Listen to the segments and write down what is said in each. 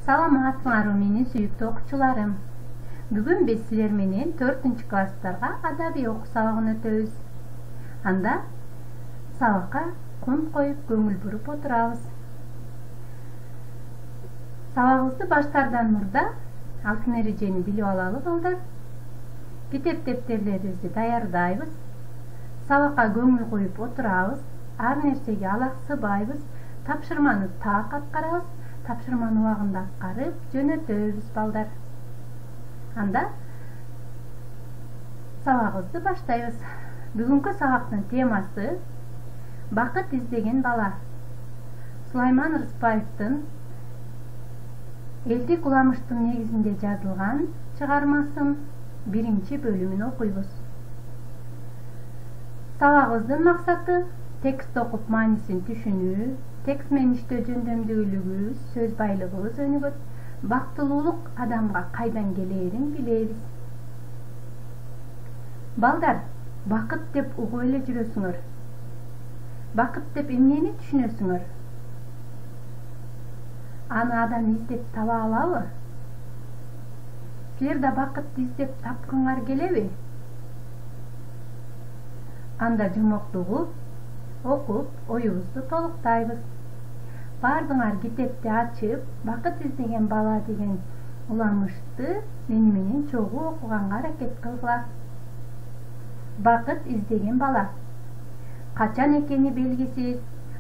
Саламатсыңарбы менин сүйүктүү окуучуларым. Бүгүн биз силер менен 4-класстарга адабий окуу сабагын өтөбүз. Анда сабакка кун коюп көңүл буруп отурабыз. Сабагыбызды баштаардан мурда алтын эрежени билип алалы балдар. Китеп дептерлерибизди даярдайбыз. Сабакка көңүл коюп отурабыз. Ар нерсеге алаксыбайбыз. Тапшырманы так аткарабыз. Тапшырманы убагында аткарып жөнөтөбүз балдар. Анда сабагыбызды баштайбыз. Бүгүнкү сабактын темасы бакыт издеген бала. Сулайман Рыспаевдин Элдик уламыштын негизинде жазылган чыгармасын 1-бөлүмүн окуйбуз. Сабагыбыздын максаты текст окуп маанисин түшүнүү, текст менен иштөө жөндөмдүүлүгүбүз, сөз байлыгыбыз өнүгөт, бактылуулук адамга кайдан келээрин билебиз. Балдар, бакыт деп угуп эле жүрөсүңөр. Бакыт деп эмнени түшүнөсүңөр? Аны адам издеп таба алабы? Силер да бакытты издеп тапкыңар келеби? Анда жумокту окуп, оюбузду толуктайбыз. Бардыңар китепти ачып, бакыт издеген бала деген уламышты менен чогуу окуганга аракет кылгыла. Бакыт издеген бала. Качан экени белгисиз,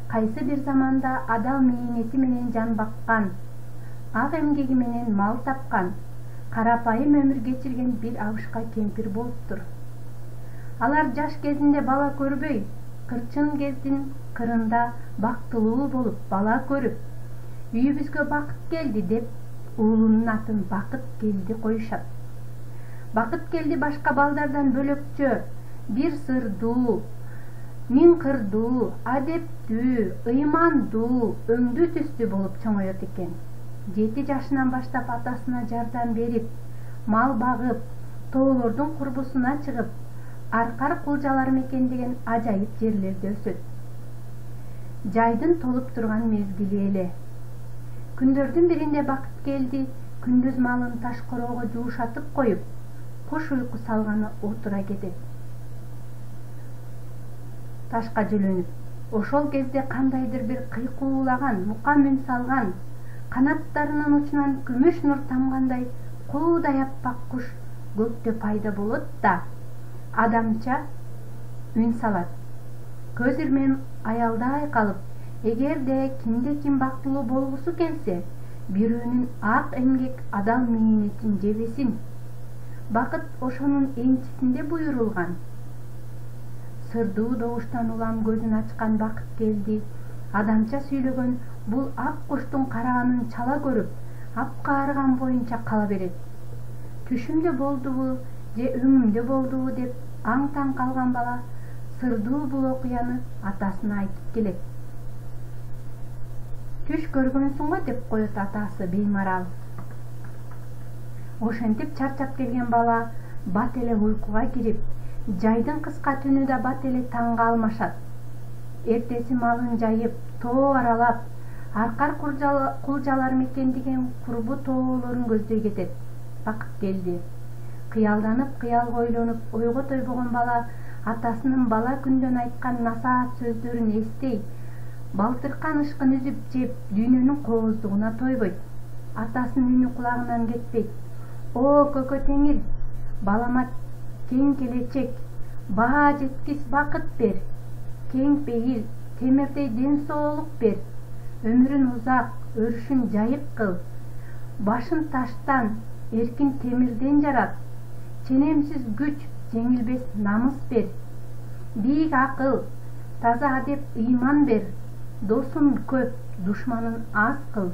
кайсы бир заманда адал мээнети менен жан баккан, ак эмгеги менен мал тапкан, карапайым өмүр кечирген бир абышка кемпир болуптур. Алар жаш кезинде бала көрбөй, кырчын кездин кырында бактылуу болуп бала көрүп, үйүбүзгө бакыт келди деп уулунун атын Бакыт келди коюшат. Бакыт келди башка балдардан бөлөкчө, бир сырдуу, миң кырдуу, адептүү, ыймандуу, өңдүү түстүү болуп чоңоет экен. 7 жашынан баштап атасына жардам берип, мал багып, тоолордун курбусуна чыгып, аркар кулжалар мекендеген ажайып жерлерде өсөт. Жайдын толуп турган мезгили эле. Күндөрдүн биринде Бакыт келди, күндүз малын ташкороого жуушатып коюп, куш уйку салганы отура кетет. Ташка жөлөнүп, ошол кезде кандайдыр бир кыйкуулаган, мукам үн салган, канаттарынын учунан күмүш нур тамгандай куудай аппак куш көктө пайда болот да, адамча үн салат. Көз ирмем аялдай калып, эгерде кимде ким бактылуу болгусу келсе, бирөөнүн ак эмгек адал мээнетин жебесин. Бакыт ошонун энчисинде буйрулган. Сырдуу добуштан улам көзүн ачкан Бакыт келди. Адамча сүйлөгөн бул ак куштун караганын чала көрүп, апкаарыган боюнча кала берет. Түшүмдө болдубу же өңүмдө болдубу деп аң-таң калган бала сырдуу бул окуяны атасына айтып келет. Түш көргөнсүң го деп коет атасы беймарал. Ошентип чарчап келген бала бат эле уйкуга кирип, жайдын кыска түнү да бат эле таңга алмашат. Эртеси малын жайып, тоо аралап, аркар кулжалар мекендеген курбу тоолорун көздөй кетет. Бакыт келди. Кыялданып, кыялга ойлонуп, ойго тойбогон бала атасынын бала күндөн айткан насаат сөздөрүн эстей, балтыркан ышкын үзүп жеп, дүйнөнүн кооздугуна тойбойт. Атасынын үнү кулагынан кетпейт. О, көкө теңир, балама кең келечек, баа жеткис бакыт бер, кең пейил, темирдей ден соолук бер, өмүрүн узак, өрүшүн жайык кыл, башын таштан, эркин темирден жарат, ченемсиз күч, жеңилбес намыс бер, бийик акыл, таза адеп ыйман бер, досун көп, душманын аз кыл.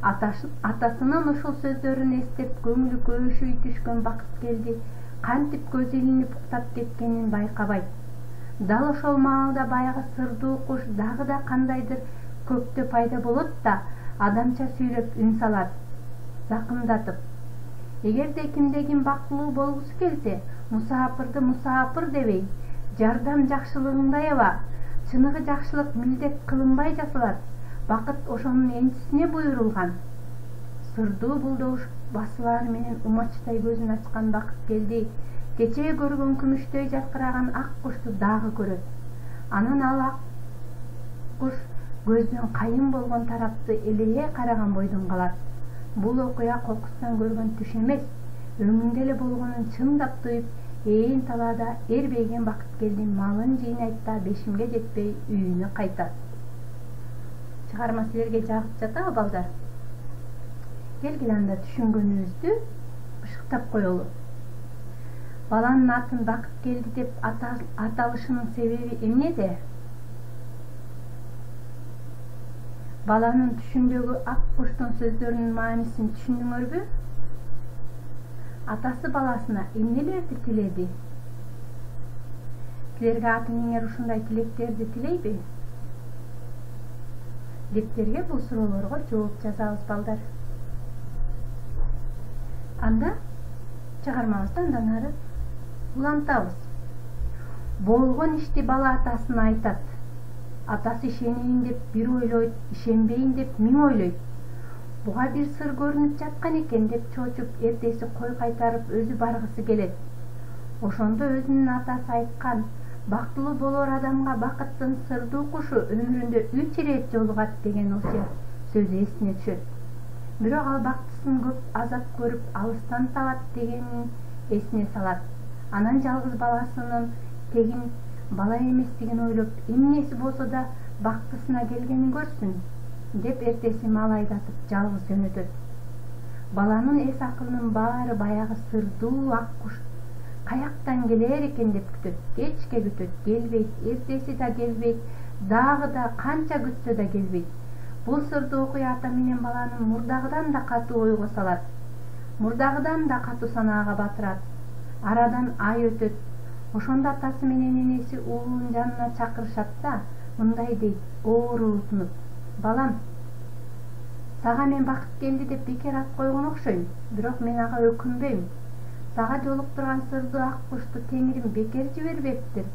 Атасынын ушул сөздөрүн эстеп, көңүлү көшүй түшкөн Бакыт келди, кантип көз илинип уктап кеткенин байкабайт. Дал ошол маалда баягы сырдуу куш дагы да кандайдыр көктө пайда болот да, адамча сүйлөп үн салат, закымдатып. Эгерде кимде ким бактылуу болгусу келсе, мусаапырды мусаапыр дебей, жардам жакшылыгындай аба, чыныгы жакшылык милдет кылынбай жасалат. Бакыт ошонун энчисине буйрулган. сырдуу булдош басылары менен умачтай көзүн ачкан бакыт келди. Кечээ көргөн күмүштөй жаркыраган ак кушту дагы көрөт. Анан ал ак куш көздөн кайын болгон тарапты элее караган бойдон калат. Бул окуя кокустан көргөн түш эмес, өңүндө эле болгонун чындап туюп, ээн талаада эрбейген бакыт келди малын жыйнайт да бешимге жетпей үйүнө кайтат. Чыгарма силерге жагып жатабы балдар? Келгиле анда түшүнгөнүбүздү бышыктап коелу. Баланын атын бакыт келди деп аталышынын себеби эмнеде? Баланын түшүндөгү ак куштун сөздөрүнүн маанисин түшүндүңөрбү? Атасы баласына эмнелерди тиледи? Силерге ата-энеңер ушундай тилектерди тилейби? Дептерге бул суроолорго жооп жазабыз балдар. Анда чыгармабызды андан ары улантабыз. Болгон ишти бала атасына айтат. Атасы ишенейин деп бир ойлойт, ишенбейин деп миң ойлойт. Буга бир сыр көрүнүп жаткан экен деп чоочуп, эртеси кой кайтарып өзү баргысы келет. Ошондо өзүнүн атасы айткан бактылуу болор адамга бакыттын сырдуу кушу өмүрүндө 3 ирет жолугат деген осуят сөзү эсине түшөт. Бирок ал бактысын көп азап көрүп алыстан табат дегенин эсине салат. Анан жалгыз баласынын тегин бала эместигин ойлоп, эмнеси болсо да бактысына келгенин көрсүн деп эртеси мал айдатып жалгыз жөнөтөт. Баланын эс акылынын баары баягы сырдуу ак куш каяктан келер экен деп күтөт. Кечке күтөт, келбейт, эртеси да келбейт, дагы да канча күтсө да келбейт. Бул сырдуу окуя ата менен баланын мурдагыдан да катуу ойго салат. Мурдагыдан да катуу санаага батырат. Арадан ай өтөт. Ошондо атасы менен энеси уулунун жанына чакырышат да мындай дейт, оор улутунуп: балам, сага мен бакыт келди деп бекер ат койгон окшойм, бирок мен ага өкүнбөйм. Сага жолуктурган сырдуу ак кушту Теңирим бекер жибербептир.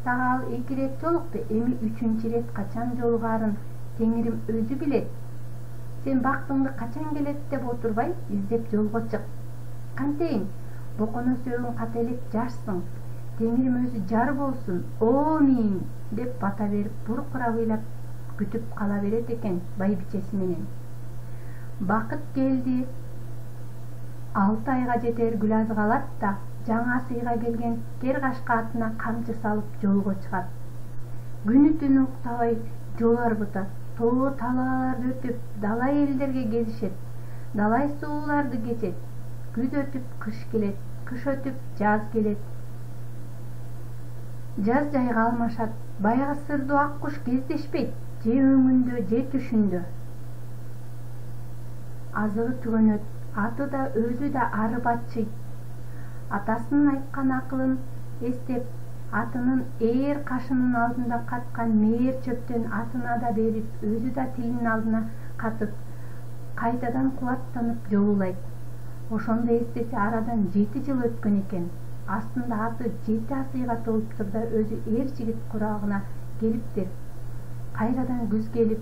Сага ал 2 ирет жолукту, эми 3-чү ирет качан жолугаарын Теңирим өзү билет. Сен бактыңды качан келет деп отурбай, издеп жолго чык. Кантейин, боконо сөөгүң кателеп жашсың. Теңирим өзү жар болсун, миң деп бата берип буркурап ыйлап күтүп кала берет экен байбичеси менен. Бакыт келди 6 айга жетер гүл азык алат да жаңа сыйга келген кер кашка атына камчы салып жолго чыгат. Күнү түнү уктабай жол арбытат. Тоо талааларды өтүп дала элдерге кезишет. Далай сууларды кечет. Күз өтүп кыш келет, кыш өтүп жаз келет. Жаз жайга алмашат. Баягы сырдуу ак куш кездешпейт, же өңүндө, же түшүндө. Азыгы түгөнөт, аты да өзү да ары батчыйт. Атасынын айткан акылын эстеп, атынын ээр кашынын алдында каткан мээр чөптөн атына да берип, өзү да тилинин алдына катып, кайтадан кубаттанып жолулайт. Ошондо эстеси арадан 7 жыл өткөн экен. Астында аты 7 асыйга толуптур да өзү эр жигит курагына келиптир. Кайрадан күз келип,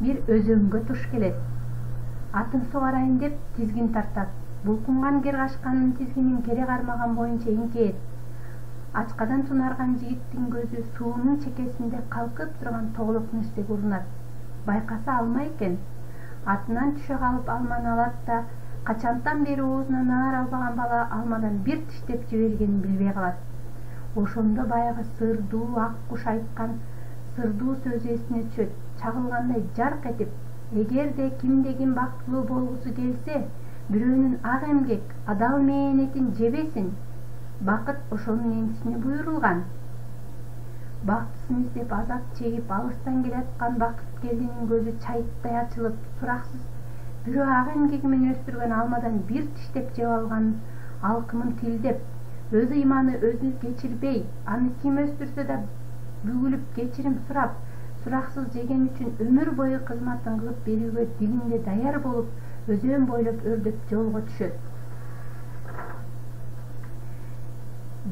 бир өзөнгө туш келет. Атын сугарайын деп тизгин тартат. Булкунган кер кашканын тизгинин кере кармаган боюнча эңкейет. Ачкадан сунарган жигиттин көзү суунун чекесинде калкып турган тоголок нерсеге урунат. Байкаса алма экен. Атынан түшө калып алманы алат да качантан бери оозуна наар албаган бала алмадан бир тиштеп жибергенин билбей калат. Ошондо баягы сырдуу ак куш айткан сырдуу сөзү эсине түшөт. Чагылгандай жарк этип, эгерде кимде ким бактылуу болгусу келсе, бирөөнүн ак эмгек, адал мээнетин жебесин. Бакыт ошонун энтисине буйрулган. Бактысын издеп азап чегип алыстан келаткан бакыт келдинин көзү чайыттай ачылып, сураксыз бирөө ак эмгеги менен өстүргөн алмадан бир тиштеп жеп алганын алкымын тилдеп, өз ыйманы өзү кечирбей, аны ким өстүрсө да бүгүлүп кечирим сурап, сураксыз жеген үчүн өмүр бою кызматын кылып берүүгө дилинде даяр болуп, өзөн бойлоп өрдөп жолго түшөт.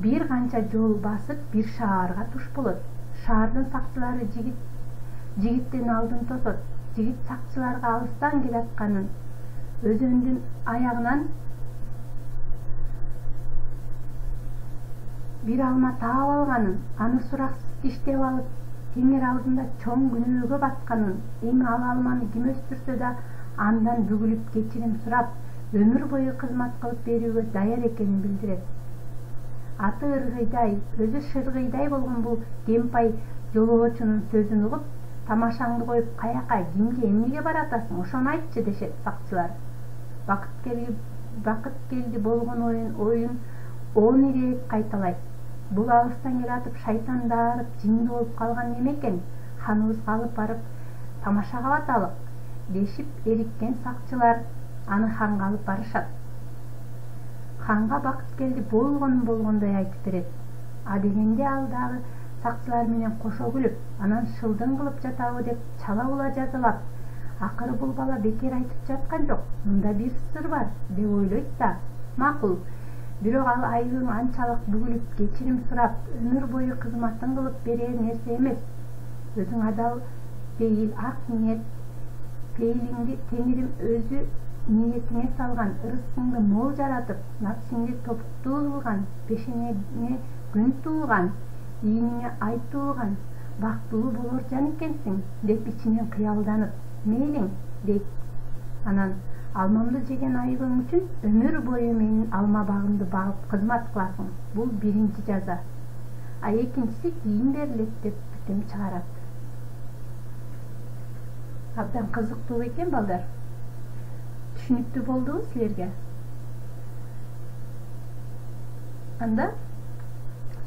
Бир канча жол басып, бир шаарга туш болот. Шаардын сакчылары жигиттин алдын тосот. жигит сакчыларга алыстан келатканын, өзөндүн аягынан бир алма таап алганын, аны сураксыз тиштеп алып, теңир алдында чоң күнөөгө батканын, эми ал алманы ким өстүрсө да андан бүгүлүп кечирим сурап, өмүр бою кызмат кылып берүүгө даяр экенин билдирет. Аты ыргыйдай, өзү шыргыйдай болгон бул кемпай жолоочунун сөзүн угуп, тамашаңды коюп каяка, кимге, эмнеге баратасың, ошону айтчы дешет сакчылар. Бакыт келди болгон оюн 10 ирет кайталайт. Бул алыстан келатып шайтандарып, жинди болуп калган неме экен, ханыбызга алып барып тамашага баталык дешип, эриккен сакчылар аны ханга алып барышат. Ханга Бакыт келди болгонун болгондой айтып берет. Дегенде ал дагы сакчылар менен кошо күлүп, анан шылдың кылып жатабы деп чала була жазалап, акыры бул бала бекер айтып жаткан жок, мында бир сыр бар деп ойлойт да. Макул, бирок ал айгың анчалык бүгүлүп кечирим сурап, өмүр бою кызматын кылып берер нерсе эмес. Өзүң адал пейил, ак ниет, пейилиңди Теңирим өзү ниетиңе салган, ырыскыңды мол жаратып, напсиңди топуктуу кылган, пешенеңе күн тууган, ийниңе ай тууган, бактылуу болор жан экенсиң деп ичинен кыялданып, мейлиң дейт. Анан алмамды жеген айгың үчүн өмүр бою менин алма багымды багып кызмат кыласың. Бул биринчи жаза. Экинчиси кийин берилет деп бүтүм чыгарат. Абдан кызыктуу экен балдар. Түшүнүктүү болдубу силерге? Анда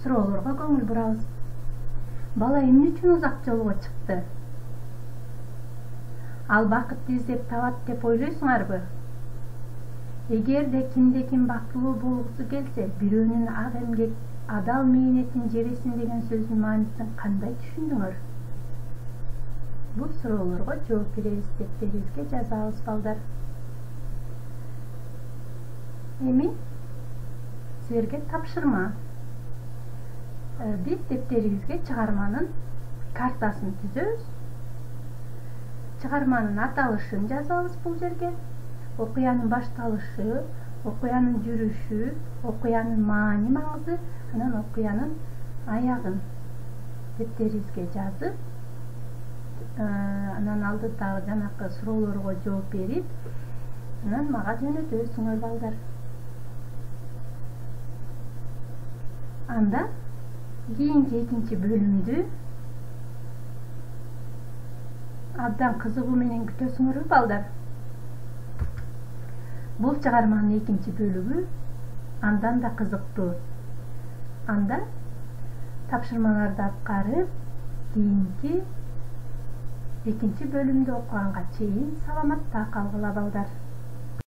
суроолорго көңүл бурабыз. Бала эмне үчүн узак жолго чыкты? Ал бакытты издеп табат деп ойлойсуңарбы? Эгерде кимде ким бактылуу болгусу келсе, бирөөнүн ак эмгек, адал мээнетин жебесин деген сөзүнүн маанисин кандай түшүндүңөр? Бул суроолорго жооп беребиз, дептерибизге жазабыз балдар. Эми силерге тапшырма. Биз дептерибизге чыгарманын картасын түзөбүз. Чыгарманын аталышын жазабыз бул жерге. Окуянын башталышы, окуянын жүрүшү, окуянын маани маңызы, анан окуянын аягын дептерибизге жазып, анан алдыдагы жанакы суроолорго жооп берип, анан мага жөнөтөсүңөр балдар. Анда кийинки экинчи бөлүмдү абдан кызыгуу менен күтөсүңөрбү балдар? Бул чыгарманын экинчи бөлүгү андан да кызыктуу. Анда тапшырмаларды аткарып, кийинки экинчи бөлүмдү окуганга чейин саламатта калгыла балдар.